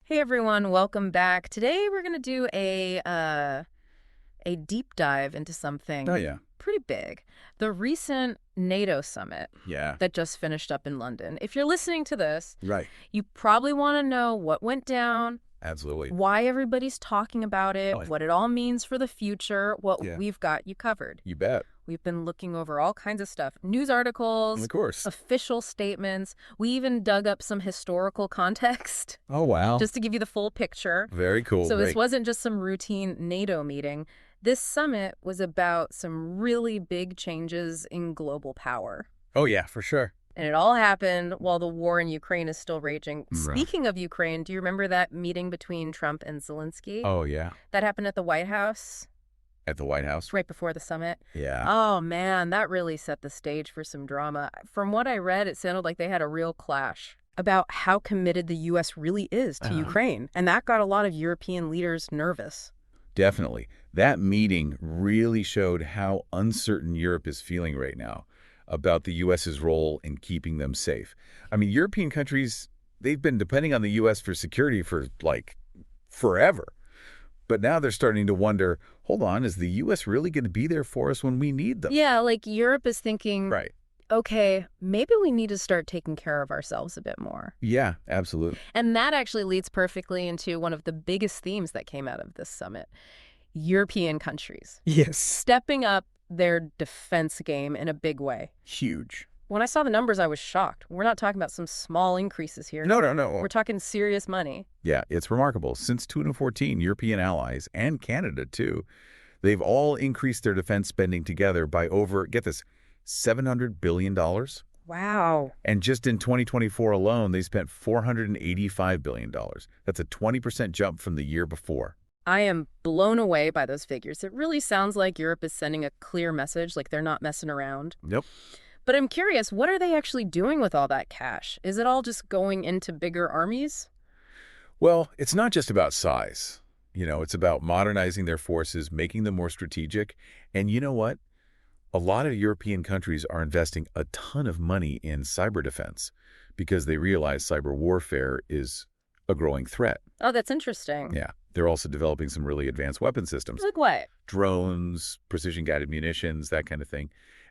Hey everyone, welcome back. Today we're going to do a deep dive into Oh, something yeah. pretty big. The recent NATO summit Yeah. that just finished up in London. If you're listening to this, Right. you probably want to know what went down, Absolutely. why everybody's talking about it, Oh, what it all means for the future. Well, yeah. we've got you covered. You bet. We've been looking over all kinds of stuff, news And articles, of course. official statements. We even dug up some historical context Oh, wow. just to give you the full picture. Very cool. So this Great. wasn't just some routine NATO meeting. This summit was about some really big changes in global power. Oh, yeah, for sure. And it all happened while the war in Ukraine is still raging. Right. Speaking of Ukraine, do you remember that meeting between Trump and Zelensky? Oh, yeah. That happened at the White House At the White House. right before the summit. Yeah. Oh, man, that really set the stage for some drama. From what I read, it sounded like they had a real clash about how committed the U.S. really is to Ukraine. And that got a lot of European leaders nervous. Definitely. That meeting really showed how uncertain Europe is feeling right now about the U.S.'s role in keeping them safe. I mean, European countries, they've been depending on the U.S. for security for, like, forever. But now they're starting to wonder, hold on, is the U.S. really going to be there for us when we need them? Yeah, like Europe is thinking, Right. okay, maybe we need to start taking care of ourselves a bit more. Yeah, absolutely. And that actually leads perfectly into one of the biggest themes that came out of this summit. European countries Yes. stepping up their defense game in a big way. Huge. When I saw the numbers, I was shocked. We're not talking about some small increases here. No. We're talking serious money. Yeah, it's remarkable. Since 2014, European allies, and Canada too, they've all increased their defense spending together by over, get this, $700 billion. Wow. And just in 2024 alone, they spent $485 billion. That's a 20% jump from the year before. I am blown away by those figures. It really sounds like Europe is sending a clear message, like they're not messing around. Yep. But I'm curious, what are they actually doing with all that cash? Is it all just going into bigger armies? Well, it's not just about size. It's about modernizing their forces, making them more strategic. And you know what? A lot of European countries are investing a ton of money in cyber defense because they realize cyber warfare is a growing threat. Oh, that's interesting. Yeah. They're also developing some really advanced weapon systems. Like what? Drones, precision-guided munitions, that kind of thing.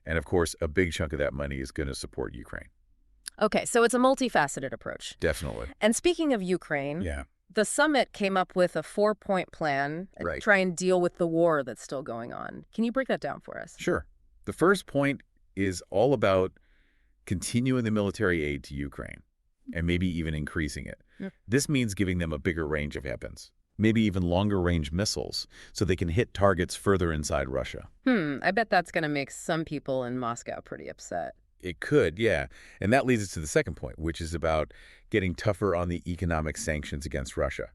And of course, a big chunk of that money is going to support Ukraine. Okay, so it's a multifaceted approach. Definitely. And speaking of Ukraine, Yeah. the summit came up with a 4-point plan to Right. try and deal with the war that's still going on. Can you break that down for us? Sure. The first point is all about continuing the military aid to Ukraine and maybe even increasing it. Yep. This means giving them a bigger range of weapons, maybe even longer range missiles, so they can hit targets further inside Russia. I bet that's going to make some people in Moscow pretty upset. It could, yeah. And that leads us to the second point, which is about getting tougher on the economic sanctions against Russia.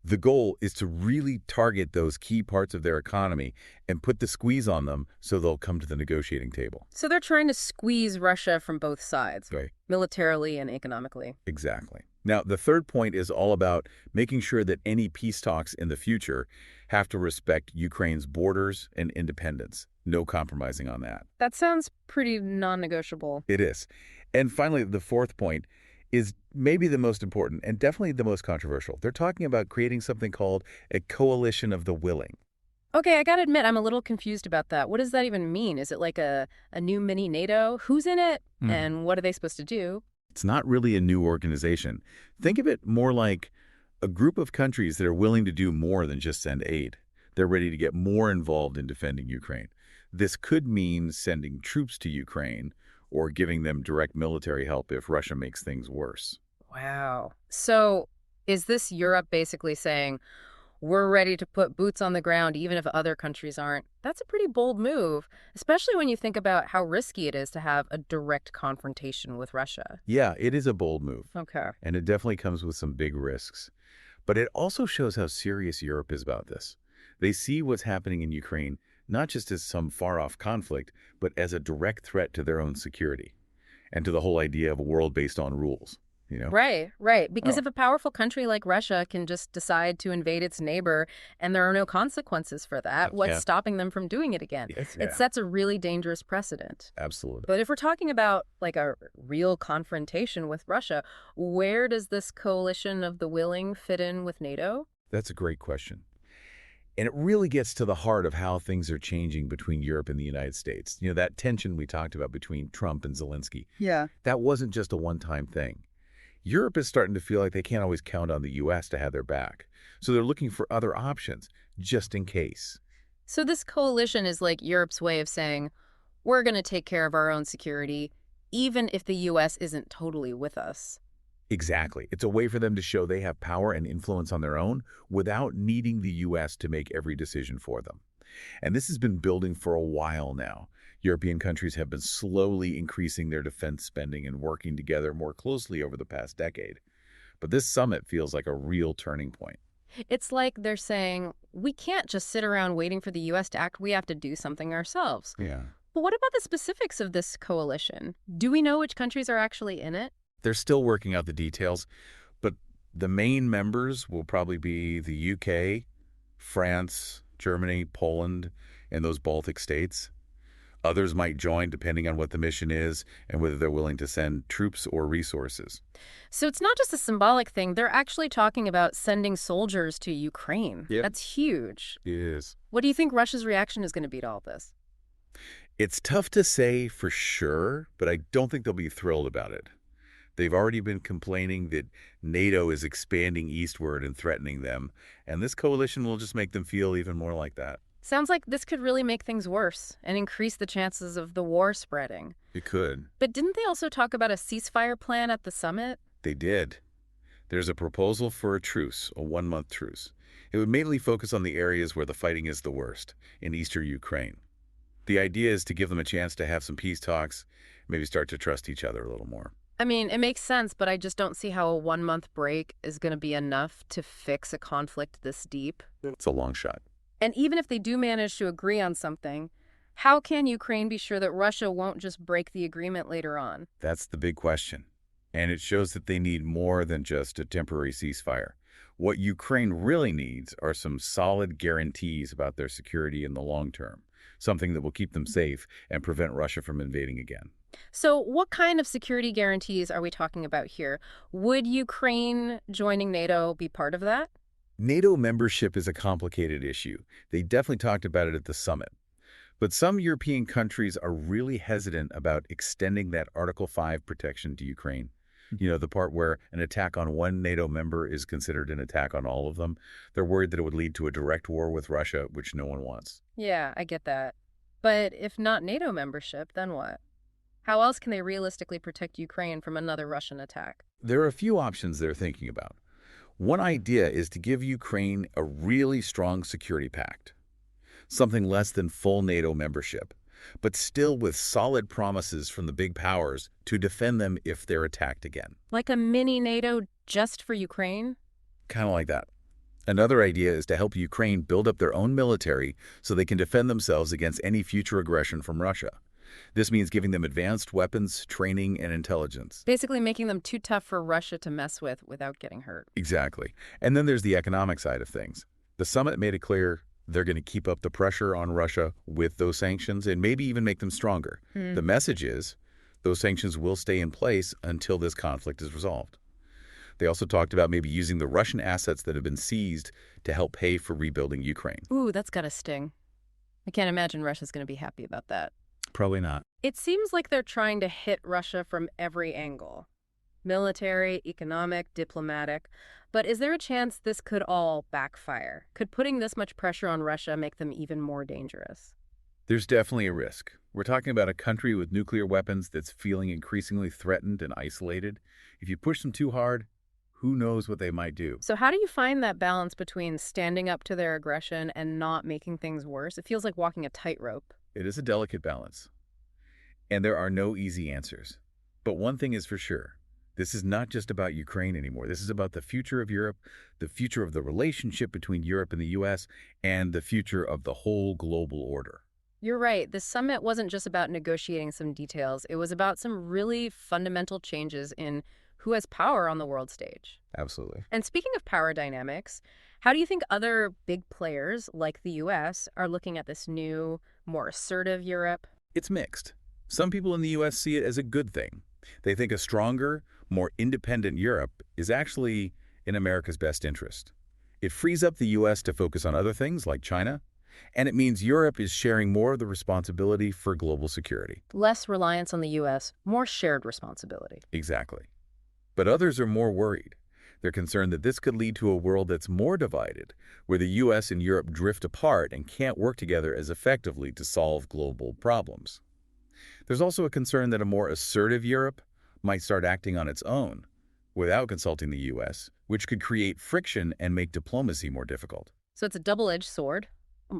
The goal is to really target those key parts of their economy and put the squeeze on them so they'll come to the negotiating table. So they're trying to squeeze Russia from both sides, Right. militarily and economically. Exactly. Now, the third point is all about making sure that any peace talks in the future have to respect Ukraine's borders and independence. No compromising on that. That sounds pretty non-negotiable. It is. And finally, the fourth point is maybe the most important and definitely the most controversial. They're talking about creating something called a coalition of the willing. Okay, I gotta admit, I'm a little confused about that. What does that even mean? Is it like a new mini NATO? Who's in it? And what are they supposed to do? It's not really a new organization. Think of it more like a group of countries that are willing to do more than just send aid. They're ready to get more involved in defending Ukraine. This could mean sending troops to Ukraine or giving them direct military help if Russia makes things worse. Wow. So is this Europe basically saying, we're ready to put boots on the ground even if other countries aren't? That's a pretty bold move, especially when you think about how risky it is to have a direct confrontation with Russia. Yeah, it is a bold move, Okay. and it definitely comes with some big risks. But it also shows how serious Europe is about this. They see what's happening in Ukraine not just as some far-off conflict, but as a direct threat to their own security and to the whole idea of a world based on rules. you know? Right, right. Because Oh, if a powerful country like Russia can just decide to invade its neighbor and there are no consequences for that, what's yeah. stopping them from doing it again? Yes, It yeah. sets a really dangerous precedent. Absolutely. But if we're talking about like a real confrontation with Russia, where does this coalition of the willing fit in with NATO? That's a great question. And it really gets to the heart of how things are changing between Europe and the United States. That tension we talked about between Trump and Zelensky, Yeah. that wasn't just a one-time thing. Europe is starting to feel like they can't always count on the U.S. to have their back. So they're looking for other options, just in case. So this coalition is like Europe's way of saying, we're going to take care of our own security, even if the U.S. isn't totally with us. Exactly. It's a way for them to show they have power and influence on their own without needing the U.S. to make every decision for them. And this has been building for a while now. European countries have been slowly increasing their defense spending and working together more closely over the past decade. But this summit feels like a real turning point. It's like they're saying, we can't just sit around waiting for the U.S. to act. We have to do something ourselves. Yeah. But what about the specifics of this coalition? Do we know which countries are actually in it? They're still working out the details, but the main members will probably be the UK, France, Germany, Poland, and those Baltic states. Others might join depending on what the mission is and whether they're willing to send troops or resources. So it's not just a symbolic thing. They're actually talking about sending soldiers to Ukraine. Yep. That's huge. It is. What do you think Russia's reaction is going to be to all this? It's tough to say for sure, but I don't think they'll be thrilled about it. They've already been complaining that NATO is expanding eastward and threatening them, and this coalition will just make them feel even more like that. Sounds like this could really make things worse and increase the chances of the war spreading. It could. But didn't they also talk about a ceasefire plan at the summit? They did. There's a proposal for a truce, a one-month truce. It would mainly focus on the areas where the fighting is the worst, in eastern Ukraine. The idea is to give them a chance to have some peace talks, maybe start to trust each other a little more. I mean, it makes sense, but I just don't see how a 1 month break is going to be enough to fix a conflict this deep. It's a long shot. And even if they do manage to agree on something, how can Ukraine be sure that Russia won't just break the agreement later on? That's the big question. And it shows that they need more than just a temporary ceasefire. What Ukraine really needs are some solid guarantees about their security in the long term, something that will keep them safe and prevent Russia from invading again. So, what kind of security guarantees are we talking about here? Would Ukraine joining NATO be part of that? NATO membership is a complicated issue. They definitely talked about it at the summit. But some European countries are really hesitant about extending that Article 5 protection to Ukraine. The part where an attack on one NATO member is considered an attack on all of them. They're worried that it would lead to a direct war with Russia, which no one wants. Yeah, I get that. But if not NATO membership, then what? How else can they realistically protect Ukraine from another Russian attack? There are a few options they're thinking about. One idea is to give Ukraine a really strong security pact, something less than full NATO membership, but still with solid promises from the big powers to defend them if they're attacked again. Like a mini NATO just for Ukraine? Kind of like that. Another idea is to help Ukraine build up their own military so they can defend themselves against any future aggression from Russia. This means giving them advanced weapons, training, and intelligence. Basically making them too tough for Russia to mess with without getting hurt. Exactly. And then there's the economic side of things. The summit made it clear they're going to keep up the pressure on Russia with those sanctions and maybe even make them stronger. The message is those sanctions will stay in place until this conflict is resolved. They also talked about maybe using the Russian assets that have been seized to help pay for rebuilding Ukraine. Ooh, that's gotta sting. I can't imagine Russia's gonna be happy about that. Probably not. It seems like they're trying to hit Russia from every angle. Military, economic, diplomatic. But is there a chance this could all backfire? Could putting this much pressure on Russia make them even more dangerous? There's definitely a risk. We're talking about a country with nuclear weapons that's feeling increasingly threatened and isolated. If you push them too hard, who knows what they might do? So how do you find that balance between standing up to their aggression and not making things worse? It feels like walking a tightrope. It is a delicate balance. And there are no easy answers. But one thing is for sure. This is not just about Ukraine anymore. This is about the future of Europe, the future of the relationship between Europe and the U.S., and the future of the whole global order. You're right. The summit wasn't just about negotiating some details. It was about some really fundamental changes in who has power on the world stage. Absolutely. And speaking of power dynamics, how do you think other big players like the US are looking at this new, more assertive Europe? It's mixed. Some people in the U.S. see it as a good thing. They think a stronger, more independent Europe is actually in America's best interest. It frees up the U.S. to focus on other things like China, and it means Europe is sharing more of the responsibility for global security. Less reliance on the US, more shared responsibility. Exactly. But others are more worried. They're concerned that this could lead to a world that's more divided, where the U.S. and Europe drift apart and can't work together as effectively to solve global problems. There's also a concern that a more assertive Europe might start acting on its own, without consulting the U.S., which could create friction and make diplomacy more difficult. So it's a double-edged sword.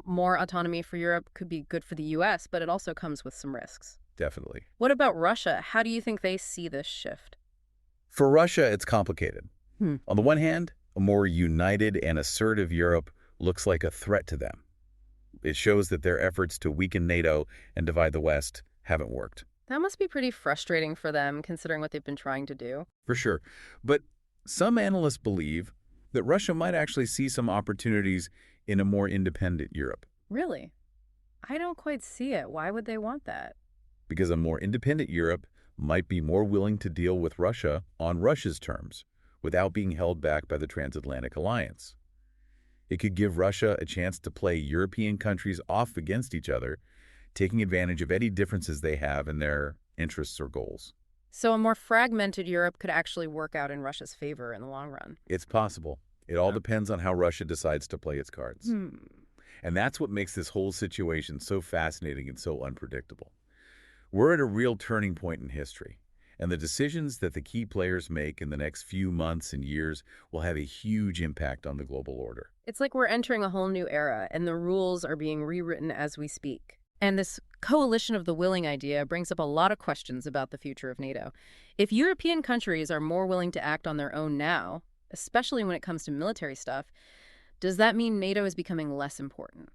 More autonomy for Europe could be good for the US, but it also comes with some risks. Definitely. What about Russia? How do you think they see this shift? For Russia, it's complicated. Hmm. On the one hand, a more united and assertive Europe looks like a threat to them. It shows that their efforts to weaken NATO and divide the West haven't worked. That must be pretty frustrating for them, considering what they've been trying to do. For sure. But some analysts believe that Russia might actually see some opportunities in a more independent Europe, Really? I don't quite see it. Why would they want that? because a more independent Europe might be more willing to deal with Russia on Russia's terms without being held back by the transatlantic alliance. It could give Russia a chance to play European countries off against each other, taking advantage of any differences they have in their interests or goals. So a more fragmented Europe could actually work out in Russia's favor in the long run. It's possible. It all depends on how Russia decides to play its cards. Hmm. And that's what makes this whole situation so fascinating and so unpredictable. We're at a real turning point in history, and the decisions that the key players make in the next few months and years will have a huge impact on the global order. It's like we're entering a whole new era, and the rules are being rewritten as we speak. And this coalition of the willing idea brings up a lot of questions about the future of NATO. If European countries are more willing to act on their own now, especially when it comes to military stuff, does that mean NATO is becoming less important?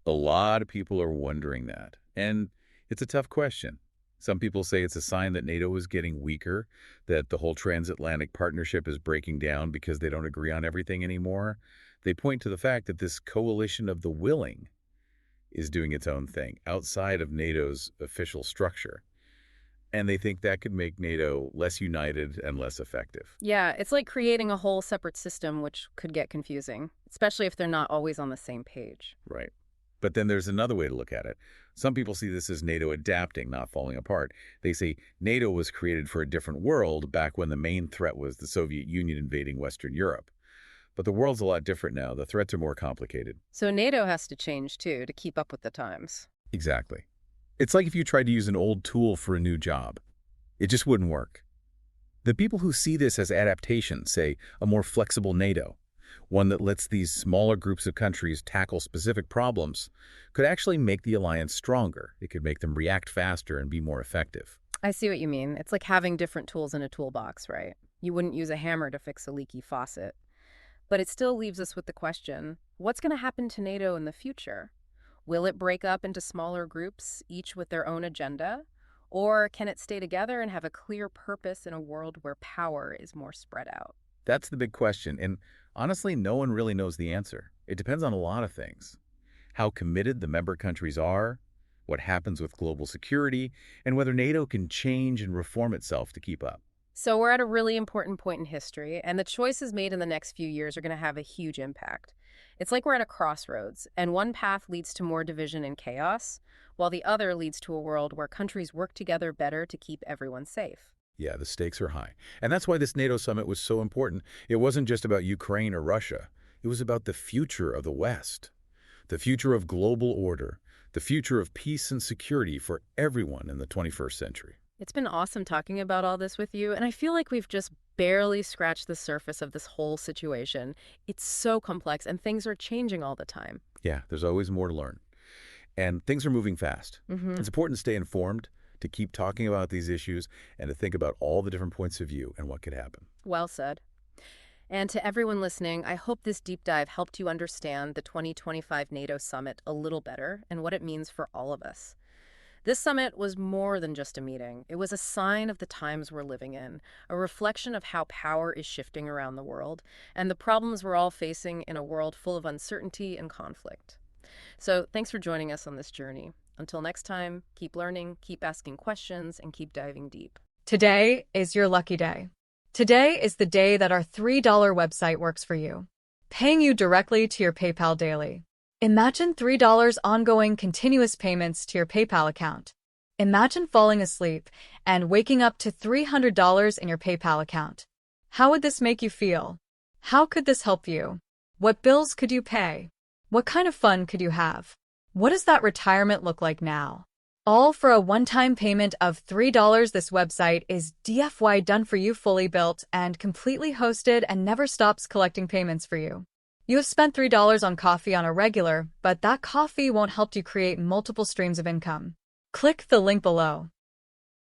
A lot of people are wondering that, and it's a tough question. Some people say it's a sign that NATO is getting weaker, that the whole transatlantic partnership is breaking down because they don't agree on everything anymore. They point to the fact that this coalition of the willing is doing its own thing outside of NATO's official structure. And they think that could make NATO less united and less effective. Yeah, it's like creating a whole separate system, which could get confusing, especially if they're not always on the same page. Right. But then there's another way to look at it. Some people see this as NATO adapting, not falling apart. They say NATO was created for a different world back when the main threat was the Soviet Union invading Western Europe. But the world's a lot different now. The threats are more complicated. So NATO has to change, too, to keep up with the times. Exactly. It's like if you tried to use an old tool for a new job. It just wouldn't work. The people who see this as adaptation say a more flexible NATO, one that lets these smaller groups of countries tackle specific problems, could actually make the alliance stronger. It could make them react faster and be more effective. I see what you mean. It's like having different tools in a toolbox, right? You wouldn't use a hammer to fix a leaky faucet. But it still leaves us with the question, what's going to happen to NATO in the future? Will it break up into smaller groups, each with their own agenda? Or can it stay together and have a clear purpose in a world where power is more spread out? That's the big question, and honestly, no one really knows the answer. It depends on a lot of things. How committed the member countries are, what happens with global security, and whether NATO can change and reform itself to keep up. So we're at a really important point in history, and the choices made in the next few years are going to have a huge impact. It's like we're at a crossroads, and one path leads to more division and chaos, while the other leads to a world where countries work together better to keep everyone safe. Yeah, the stakes are high. And that's why this NATO summit was so important. It wasn't just about Ukraine or Russia. It was about the future of the West, the future of global order, the future of peace and security for everyone in the 21st century. It's been awesome talking about all this with you, and I feel like we've just barely scratched the surface of this whole situation. It's so complex, and things are changing all the time. Yeah, there's always more to learn. And things are moving fast. It's important to stay informed, to keep talking about these issues, and to think about all the different points of view and what could happen. Well said. And to everyone listening, I hope this deep dive helped you understand the 2025 NATO Summit a little better and what it means for all of us. This summit was more than just a meeting. It was a sign of the times we're living in, a reflection of how power is shifting around the world, and the problems we're all facing in a world full of uncertainty and conflict. So, thanks for joining us on this journey. Until next time, keep learning, keep asking questions, and keep diving deep. Today is your lucky day. Today is the day that our $3 website works for you, paying you directly to your PayPal daily. Imagine $3 ongoing continuous payments to your PayPal account. Imagine falling asleep and waking up to $300 in your PayPal account. How would this make you feel? How could this help you? What bills could you pay? What kind of fun could you have? What does that retirement look like now? All for a one-time payment of $3. This website is DFY done for you, fully built and completely hosted, and never stops collecting payments for you. You have spent $3 on coffee on a regular, but that coffee won't help you create multiple streams of income. Click the link below.